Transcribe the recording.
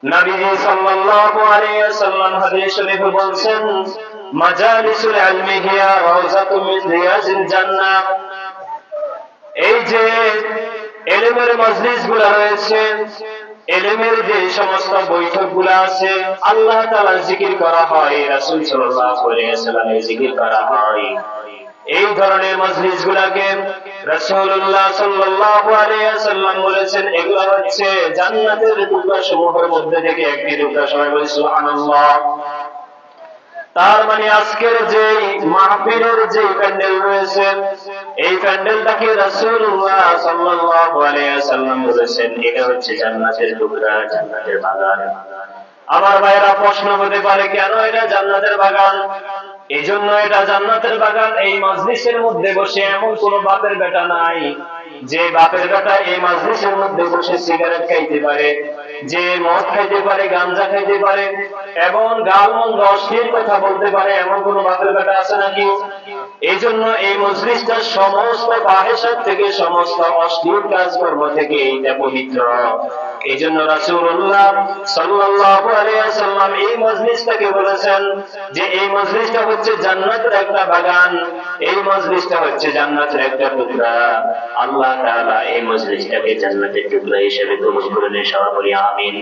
নবীজি সাল্লাল্লাহু আলাইহি ওয়াসাল্লাম হাদিস শরীফে বলছেন, মাজালিসুল ইলমি হিয়া রাউযাতুম মিন রিয়াজিল জান্নাহ। এই যে ইলমের মজলিসগুলো রয়েছে, ইলমের যে সমস্ত বৈঠকগুলো আছে, আল্লাহ তাআলার জিকির করা হয়, রাসূল সাল্লাল্লাহু আলাইহি ওয়াসাল্লামের জিকির করা হয়। এই ধরনের মজলিসগুলোকে রাসূলুল্লাহ সাল্লাল্লাহু আলাইহি ওয়াসাল্লাম বলেছেন, এগুলো হচ্ছে জান্নাতের টুকরাসমূহের মধ্যে থেকে একটি টুকরা। সবাই বলি সুবহানাল্লাহ। তার মানে আজকের যে মাহফিলের যে প্যান্ডেল রয়েছে, এই প্যান্ডেলটাকে রাসূলুল্লাহ সাল্লাল্লাহু আলাইহি ওয়াসাল্লাম বলেছেন এটা হচ্ছে জান্নাতের টুকরা, জান্নাতের বাগান। আমার ভাইরা, প্রশ্ন হতে পারে কেন এটা জান্নাতের বাগান? এই জন্য এটা জান্নাতের বাগান, এই মজলিসের মধ্যে বসে এমন কোন বাপের বেটা নাই যে বাপের বেটা এই মজলিসের মধ্যে বসে সিগারেট খাইতে পারে, যে মদ খাইতে পারে, গাঁজা খাইতে পারে এবং গালমন্দ অশ্লীল কথা বলতে পারে, এমন কোন বাপের বেটা আছে নাকি? এই জন্য এই মজলিসটা সমস্ত ফাহিশাত থেকে, সমস্ত অশ্লীল কাজকর্ম থেকে এটা পবিত্র। এই জন্য রাসূলুল্লাহ সাল্লাল্লাহু আলাইহি ওয়াসাল্লাম এই মজলিসটাকে বলেছেন যে এই মজলিসটা হচ্ছে জান্নাতের একটা বাগান, এই মজলিসটা হচ্ছে জান্নাতের একটা টুকরা। আল্লাহ তাআলা এই মজলিসটাকে জান্নাতের টুকরা হিসেবে কবুল করে নিন। সবাই বলি আমিন।